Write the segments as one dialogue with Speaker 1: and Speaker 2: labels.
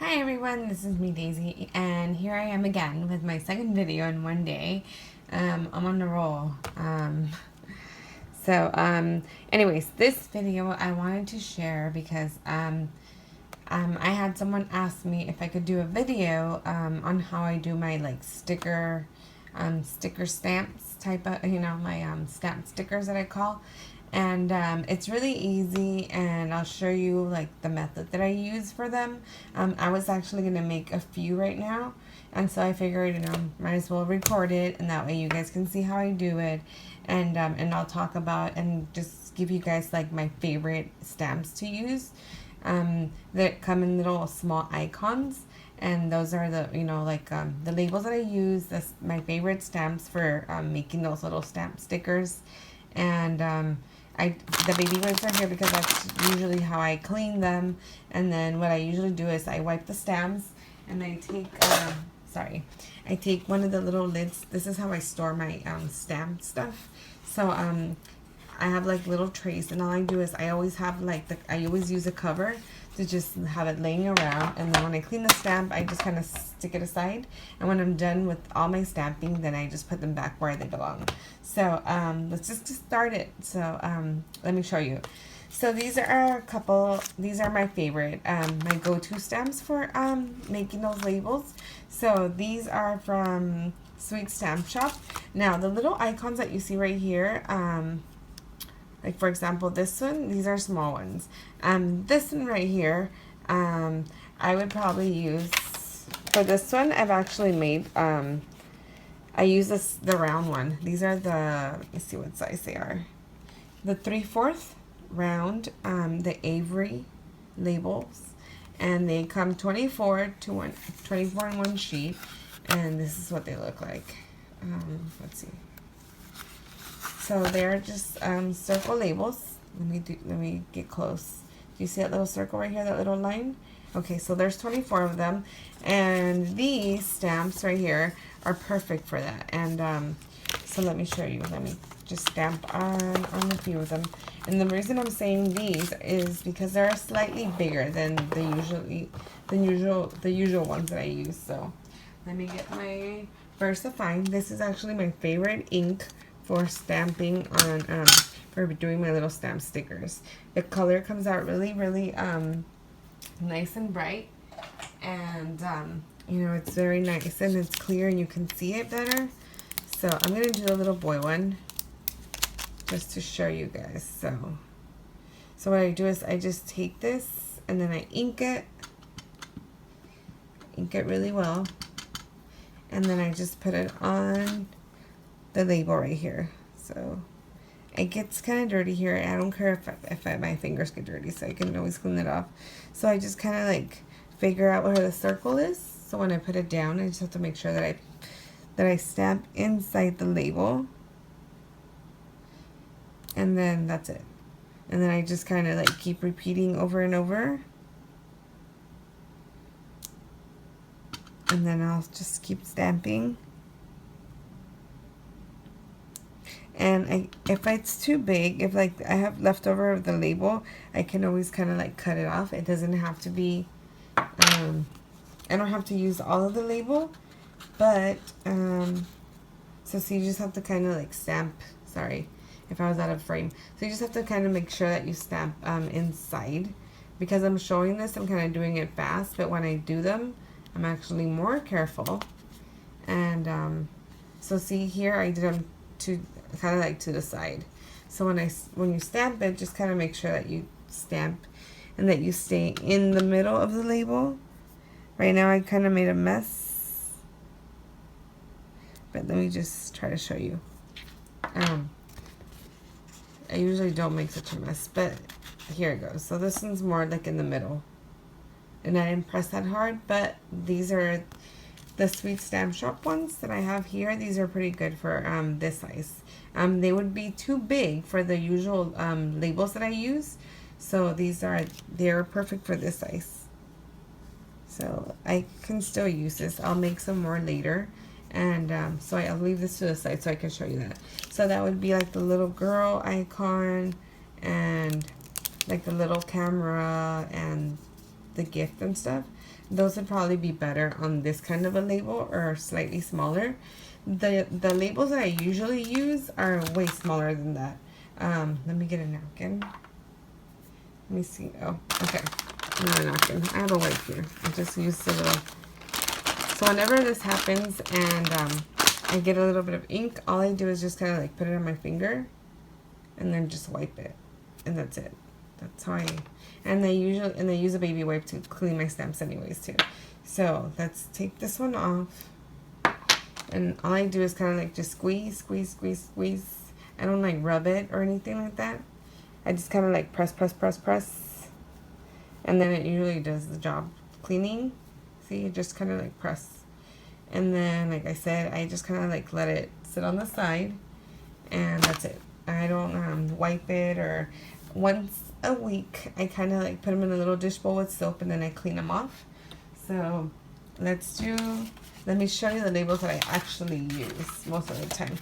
Speaker 1: Hi everyone, this is me Daisy, and here I am again with my second video in one day. I'm on the roll. Anyways, this video I wanted to share because I had someone ask me if I could do a video on how I do my like sticker stamps type of, my stamp stickers that I call. And it's really easy, and I'll show you like the method that I use for them. I was actually going to make a few right now, and so I figured, might as well record it, and that way you guys can see how I do it. And I'll talk about and just give you guys like my favorite stamps to use that come in little small icons. And those are the, the labels that I use. That's my favorite stamps for making those little stamp stickers. And the baby wipes are here because that's usually how I clean them. And then what I usually do is I wipe the stamps, and I take one of the little lids. This is how I store my stamp stuff. So I have like little trays, and all I do is I always have I always use a cover to just have it laying around, and then when I clean the stamp, I just kind of stick it aside, and when I'm done with all my stamping, then I just put them back where they belong. So let's just start it. So let me show you. So these are my favorite, my go-to stamps for making those labels. So these are from Sweet Stamp Shop. Now the little icons that you see right here, like for example this one, these are small ones. This one right here, I would probably use, for this one I've actually made, I use the round one. These are the, let me see what size they are. The 3/4 round, the Avery labels, and they come 24 in one sheet, and this is what they look like. Let's see. So they're just circle labels. Let me get close. Do you see that little circle right here, that little line? Okay, so there's 24 of them, and these stamps right here are perfect for that. And so let me show you. Let me just stamp on a few of them. And the reason I'm saying these is because they're slightly bigger than the usual ones that I use. So let me get my Versafine. This is actually my favorite ink for stamping on for doing my little stamp stickers. The color comes out really nice and bright, and it's very nice, and it's clear and you can see it better. So I'm gonna do a little boy one just to show you guys. So what I do is I just take this and then I ink it really well, and then I just put it on the label right here. So it gets kind of dirty here. I don't care if my fingers get dirty, so I can always clean it off. So I just kind of like figure out where the circle is. So when I put it down, I just have to make sure that I stamp inside the label, and then that's it. And then I just kind of like keep repeating over and over, and then I'll just keep stamping. And if it's too big, if like I have leftover of the label, I can always kind of like cut it off. It doesn't have to be, I don't have to use all of the label, but, so see, you just have to kind of like stamp, sorry if I was out of frame. So you just have to kind of make sure that you stamp inside. Because I'm showing this, I'm kind of doing it fast, but when I do them, I'm actually more careful. And so see here, I did them to kind of like to the side. So when you stamp it, just kind of make sure that you stamp and that you stay in the middle of the label. Right now I kind of made a mess, but let me just try to show you. I usually don't make such a mess, but here it goes. So this one's more like in the middle, and I didn't press that hard, but these are the Sweet Stamp Shop ones that I have here. These are pretty good for this size. They would be too big for the usual labels that I use, so they're perfect for this size. So I can still use this. I'll make some more later, and so I'll leave this to the side so I can show you that. So that would be like the little girl icon, and like the little camera, and the gift and stuff, those would probably be better on this kind of a label or slightly smaller. The labels that I usually use are way smaller than that. Let me get a napkin. Let me see. Oh, okay. Not a napkin. I have a wipe here. I just use a little. So whenever this happens and I get a little bit of ink, all I do is just kind of like put it on my finger and then just wipe it, and that's it. That's how and I use a baby wipe to clean my stamps anyways too. So let's take this one off, and all I do is kind of like just squeeze, squeeze, squeeze, squeeze. I don't like rub it or anything like that. I just kind of like press, press, press, press, and then it usually does the job cleaning. See, you just kind of like press, and then like I said, I just kind of like let it sit on the side, and that's it. I don't wipe it, or once a week I kind of like put them in a little dish bowl with soap, and then I clean them off. So let me show you the labels that I actually use most of the time.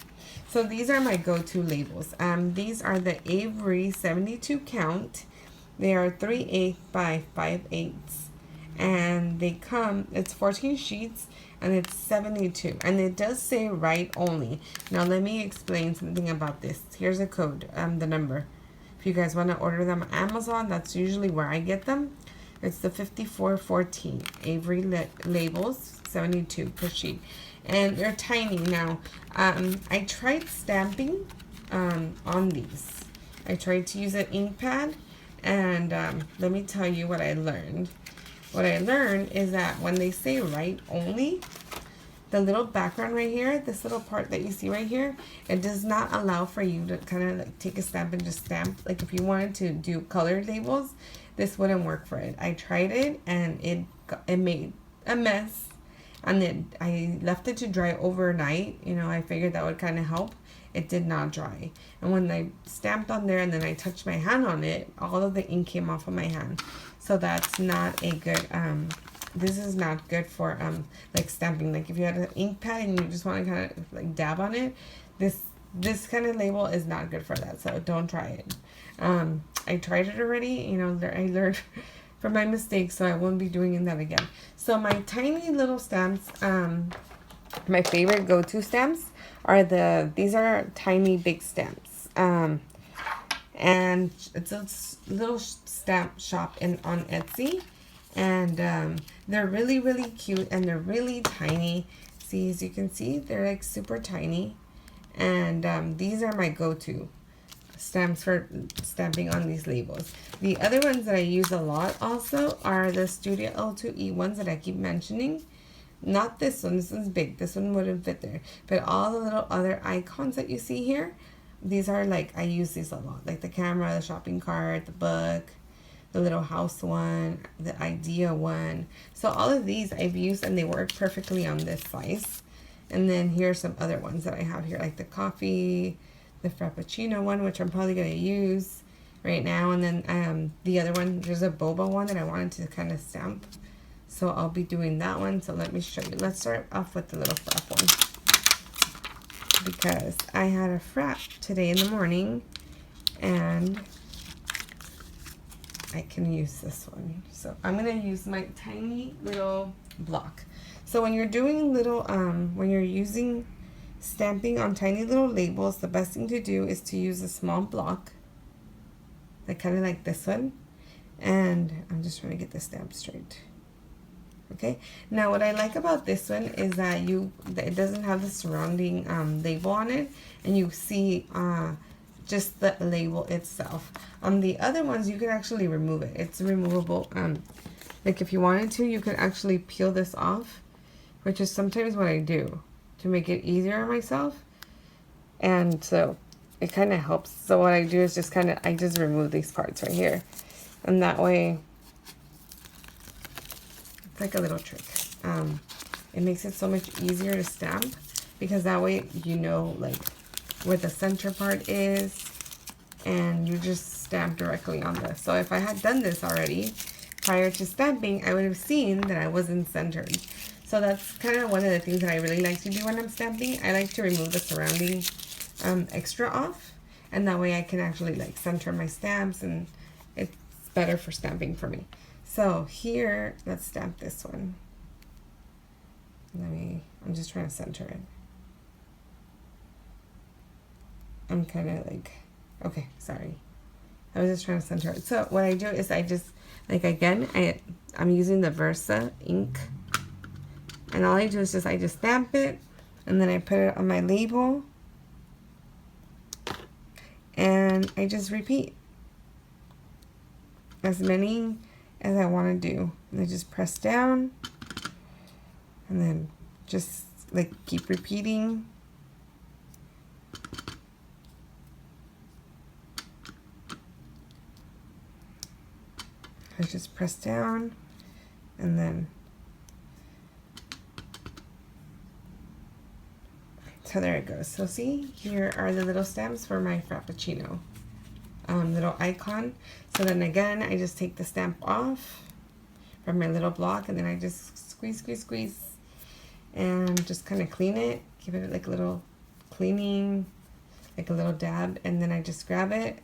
Speaker 1: So these are my go-to labels. These are the Avery 72 count. They are 3/8 by 5/8, and they come, it's 14 sheets, and it's 72, and it does say write only. Now let me explain something about this. Here's a code, the number. If you guys want to order them on Amazon, that's usually where I get them. It's the 5414 Avery labels, 72 per sheet, and they're tiny. Now I tried stamping on these. I tried to use an ink pad, and let me tell you what I learned. What I learned is that when they say write only, the little background right here, this little part that you see right here, it does not allow for you to kind of like take a stamp and just stamp. Like if you wanted to do colored labels, this wouldn't work for it. I tried it, and it made a mess, and then I left it to dry overnight. You know, I figured that would kind of help. It did not dry, and when I stamped on there and then I touched my hand on it, all of the ink came off of my hand. So that's not a good, this is not good for like stamping. Like if you had an ink pad and you just want to kind of like dab on it, this kind of label is not good for that. So don't try it. I tried it already, you know, I learned from my mistakes, so I won't be doing that again. So my tiny little stamps, my favorite go-to stamps are these are tiny big stamps. And it's a little stamp shop on Etsy, and they're really, really cute, and they're really tiny. See, as you can see, they're like super tiny, and these are my go-to stamps for stamping on these labels. The other ones that I use a lot also are the Studio L2E ones that I keep mentioning. Not this one. This one's big. This one wouldn't fit there. But all the little other icons that you see here, these are like, I use these a lot. Like the camera, the shopping cart, the book, the little house one, the idea one. So all of these I've used, and they work perfectly on this size. And then here's some other ones that I have here, like the coffee, the Frappuccino one, which I'm probably going to use right now. And then the other one, there's a boba one that I wanted to kind of stamp. So I'll be doing that one. So let me show you. Let's start off with the little frap one, because I had a frap today in the morning, and I can use this one. So I'm going to use my tiny little block. So when you're doing little, when you're using stamping on tiny little labels, the best thing to do is to use a small block, like kind of like this one. And I'm just trying to get the stamp straight. Okay, now what I like about this one is that it doesn't have the surrounding label on it, and you see just the label itself. On the other ones, you can actually remove it. It's removable. Like if you wanted to, you could actually peel this off, which is sometimes what I do to make it easier on myself. And so it kind of helps. So what I do is just I just remove these parts right here, and that way, like a little trick. It makes it so much easier to stamp, because that way you know like where the center part is, and you just stamp directly on this. So if I had done this already prior to stamping, I would have seen that I wasn't centered. So that's kind of one of the things that I really like to do when I'm stamping. I like to remove the surrounding extra off, and that way I can actually like center my stamps, and it's better for stamping for me. So here, let's stamp this one. I'm just trying to center it. I'm kind of like, okay, sorry. I was just trying to center it. So what I do is I just, like again, I'm using the Versa ink. And all I do is I just stamp it. And then I put it on my label. And I just repeat as many as I want to do. And I just press down. And then just like keep repeating. I just press down and then so there it goes. So see, here are the little stamps for my Frappuccino little icon. So then again, I just take the stamp off from my little block and then I just squeeze and just kind of clean it, give it like a little cleaning, like a little dab, and then I just grab it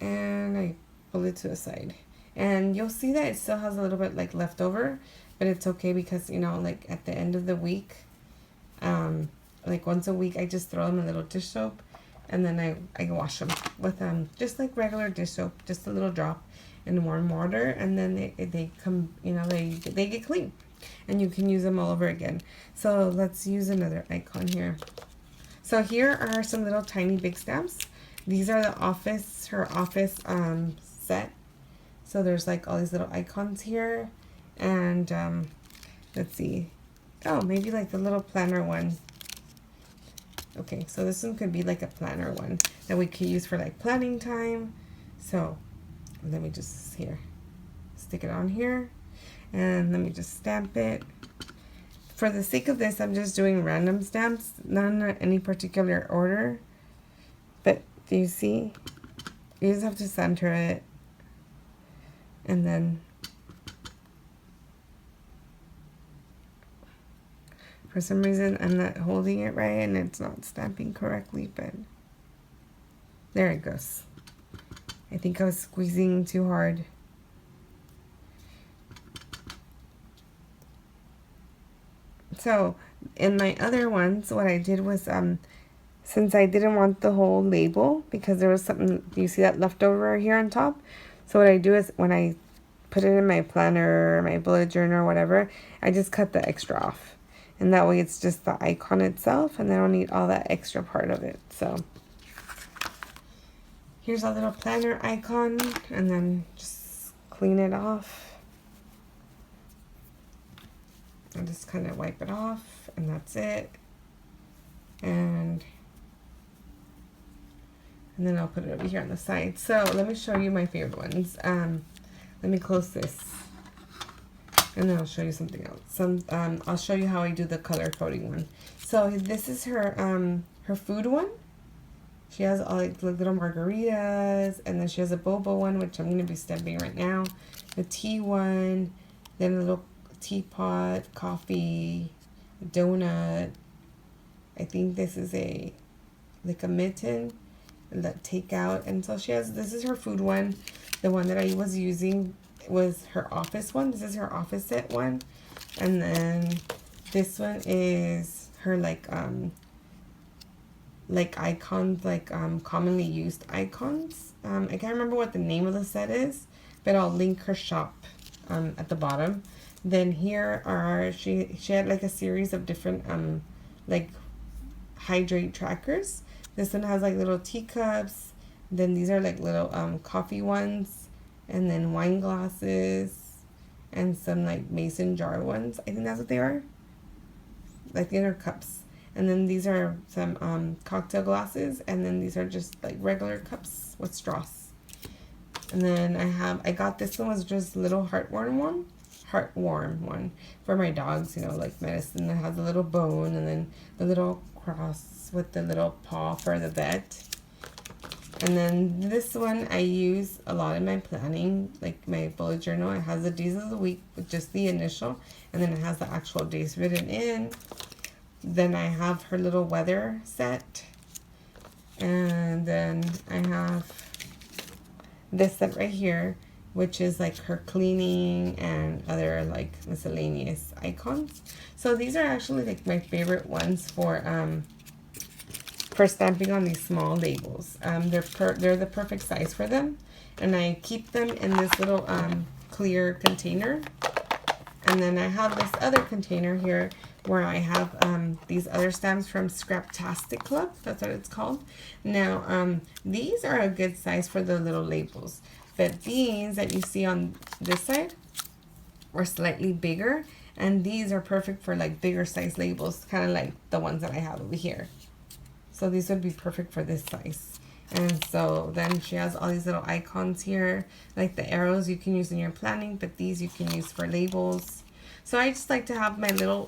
Speaker 1: and I pull it to the side. And you'll see that it still has a little bit like left over, but it's okay because, you know, like at the end of the week, like once a week, I just throw them a little dish soap and then I wash them with just like regular dish soap, just a little drop in warm water, and then they come, you know, they get clean and you can use them all over again. So let's use another icon here. So here are some little tiny big stamps. These are the office, her office set. So there's like all these little icons here. And let's see. Oh, maybe like the little planner one. Okay, so this one could be like a planner one that we could use for like planning time. So let me just here stick it on here. And let me just stamp it. For the sake of this, I'm just doing random stamps, not in any particular order. But do you see? You just have to center it. And then for some reason I'm not holding it right and it's not stamping correctly, but there it goes. I think I was squeezing too hard. So in my other ones, what I did was, since I didn't want the whole label because there was something, do you see that leftover here on top? So what I do is when I put it in my planner, my bullet journal or whatever, I just cut the extra off. And that way it's just the icon itself and I don't need all that extra part of it. So here's a little planner icon and then just clean it off. I just kind of wipe it off and that's it. And then I'll put it over here on the side. So let me show you my favorite ones. Let me close this. And then I'll show you something else. I'll show you how I do the color coding one. So this is her her food one. She has all like little margaritas, and then she has a boba one, which I'm gonna be stamping right now. The tea one, then a little teapot, coffee, donut. I think this is like a mitten that takeout. And so she has, this is her food one. The one that I was using was her office one. This is her office set one. And then this one is her like icons, like commonly used icons. I can't remember what the name of the set is, but I'll link her shop at the bottom. Then here are, she had like a series of different like hydrate trackers. This one has like little teacups. Then these are like little coffee ones, and then wine glasses, and some like mason jar ones. I think that's what they are. Like these are cups. And then these are some cocktail glasses, and then these are just like regular cups with straws. And then I got this one, was just little heartworm one for my dogs, you know, like medicine that has a little bone, and then the little cross with the little paw for the vet. And then this one I use a lot in my planning, like my bullet journal. It has the days of the week with just the initial, and then it has the actual days written in. Then I have her little weather set, and then I have this set right here. which is like her cleaning and other like miscellaneous icons. So these are actually like my favorite ones for stamping on these small labels. They're the perfect size for them, and I keep them in this little clear container. And then I have this other container here where I have these other stamps from Scraptastic Club. That's what it's called. Now, these are a good size for the little labels. But these that you see on this side are slightly bigger. And these are perfect for like bigger size labels, kind of like the ones that I have over here. So these would be perfect for this size. And so then she has all these little icons here, like the arrows you can use in your planning, but these you can use for labels. So I just like to have my little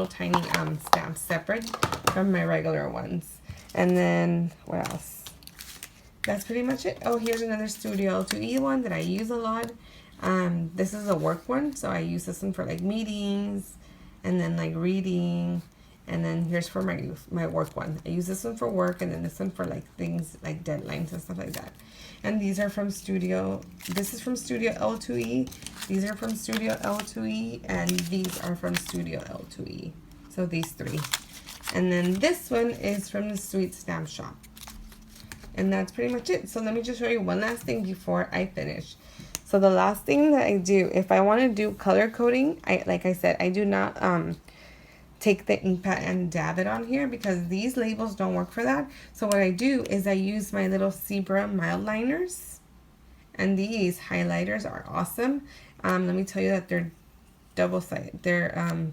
Speaker 1: tiny stamps separate from my regular ones. And then what else? That's pretty much it. Oh, here's another Studio L2E one that I use a lot. This is a work one, so I use this one for like meetings and then like reading. And then here's for my work one. I use this one for work, and then this one for like things like deadlines and stuff like that. And these are from this is from Studio L2E. These are from Studio L2E, and these are from Studio L2E. So these three. And then this one is from the Sweet Stamp Shop. And that's pretty much it. So let me just show you one last thing before I finish. So the last thing that I do, if I want to do color coding, like I said, I do not take the ink pad and dab it on here because these labels don't work for that. So what I do is I use my little Zebra mild liners, and these highlighters are awesome. Let me tell you that they're double-sided. They're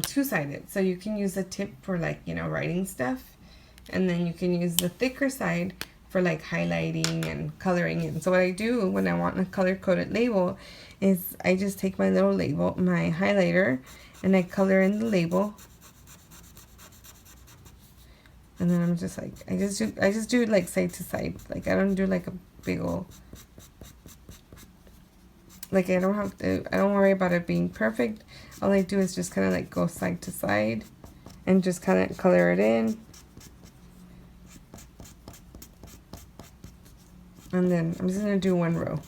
Speaker 1: two-sided, so you can use the tip for like, you know, writing stuff, and then you can use the thicker side for like highlighting and coloring in. So what I do when I want a color-coded label is I just take my little label, my highlighter, and I color in the label. And then I'm just like, I just do it like side to side. Like I don't do like a big old, like I don't worry about it being perfect. All I do is just kind of like go side to side and just kind of color it in. And then I'm just going to do one row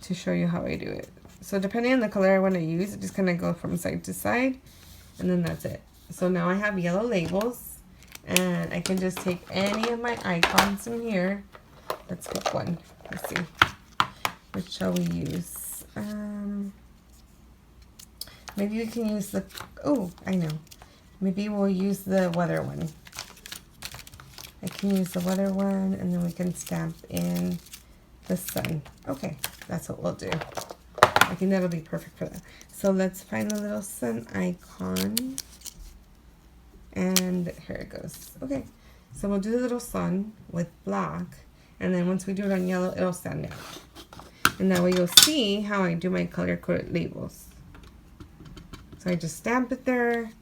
Speaker 1: to show you how I do it. So depending on the color I want to use, it just kind of go from side to side, and then that's it. So now I have yellow labels, and I can just take any of my icons from here. Let's pick one. Let's see. Which shall we use? Maybe we can use the, oh, I know. Maybe we'll use the weather one. I can use the weather one, and then we can stamp in the sun. Okay, that's what we'll do. I think that'll be perfect for that. So let's find the little sun icon. And here it goes. Okay, so we'll do the little sun with black, and then once we do it on yellow, it'll stand out. And that way you'll see how I do my color-coded labels. So I just stamp it there,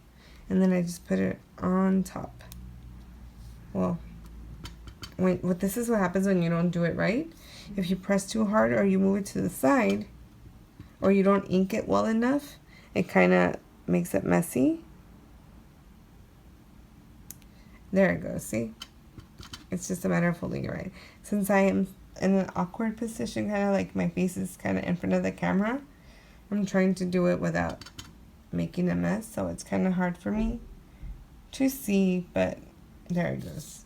Speaker 1: and then I just put it on top. Well, this is what happens when you don't do it right. If you press too hard, or you move it to the side, or you don't ink it well enough, it kind of makes it messy. There it goes, see? It's just a matter of holding it right. Since I am in an awkward position, kind of like my face is kind of in front of the camera, I'm trying to do it without making a mess, so it's kind of hard for me to see, but there it goes.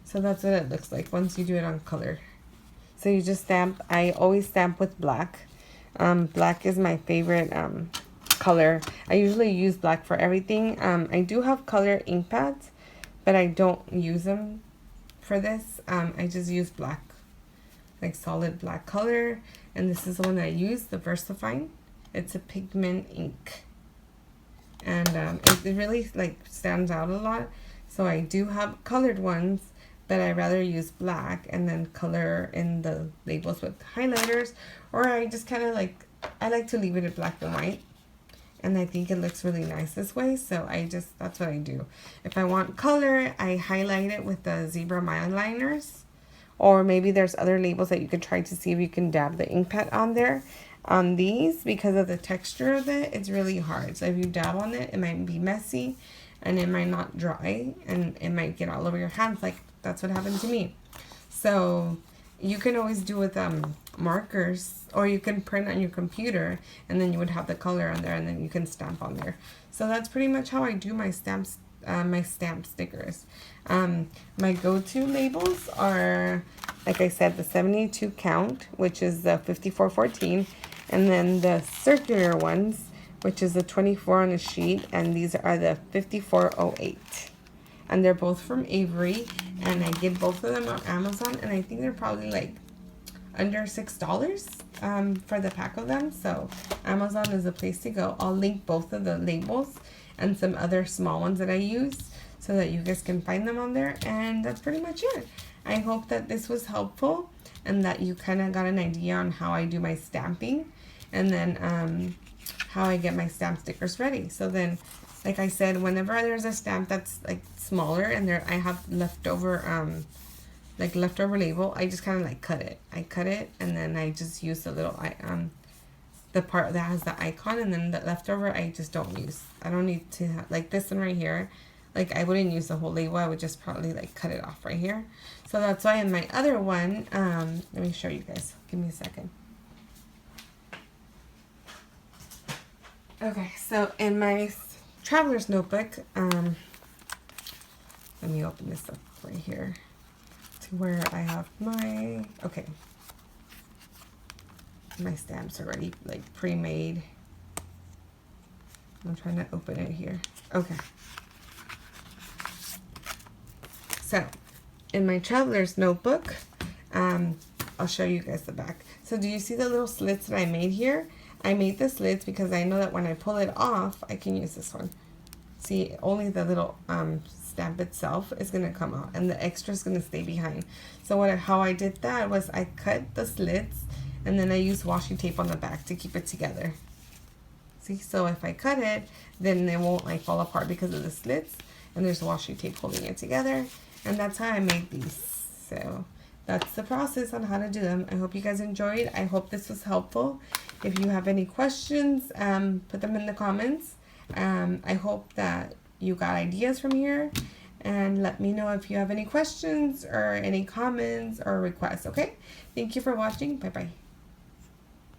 Speaker 1: So that's what it looks like once you do it on color. So you just stamp. I always stamp with black. Black is my favorite color. I usually use black for everything. I do have color ink pads, but I don't use them for this. I just use black, like solid black color. And this is the one that I use, the Versafine. It's a pigment ink. And it really like stands out a lot. So I do have colored ones, but I rather use black and then color in the labels with highlighters, or I just kind of like, I like to leave it in black and white, and I think it looks really nice this way, so that's what I do. If I want color, I highlight it with the Zebra mild liners, or maybe there's other labels that you could try to see if you can dab the ink pad on there. On these, because of the texture of it, it's really hard, so if you dab on it, it might be messy, and it might not dry, and it might get all over your hands. Like that's what happened to me. So you can always do with markers, or you can print on your computer, and then you would have the color on there, and then you can stamp on there. So that's pretty much how I do my stamps, my stamp stickers. My go-to labels are, like I said, the 72 count, which is the 5414, and then the circular ones, which is the 24 on a sheet, and these are the 5408. And they're both from Avery, and I get both of them on Amazon, and I think they're probably like under $6 for the pack of them. So Amazon is a place to go. I'll link both of the labels and some other small ones that I use so that you guys can find them on there. And that's pretty much it. I hope that this was helpful and that you kind of got an idea on how I do my stamping, and then how I get my stamp stickers ready. So then, like I said, whenever there's a stamp that's like smaller and there I have leftover leftover label, I just kind of like cut it. I cut it, and then I just use the little the part that has the icon, and then the leftover I just don't use. I don't need to like this one right here. Like I wouldn't use the whole label. I would just probably like cut it off right here. So that's why in my other one, let me show you guys. Give me a second. Okay, so in my traveler's notebook, let me open this up right here to where I have my, okay, my stamps already like pre-made. I'm trying to open it here. Okay. So in my traveler's notebook, I'll show you guys the back. So do you see the little slits that I made here? I made the slits because I know that when I pull it off, I can use this one. See, only the little stamp itself is going to come out, and the extra is going to stay behind. So how I did that was I cut the slits, and then I used washi tape on the back to keep it together. See, so if I cut it, then it won't like fall apart because of the slits, and there's washi tape holding it together. And that's how I made these. So that's the process on how to do them. I hope you guys enjoyed. I hope this was helpful. If you have any questions, put them in the comments. I hope that you got ideas from here, and let me know if you have any questions or any comments or requests. Okay, thank you for watching. Bye bye.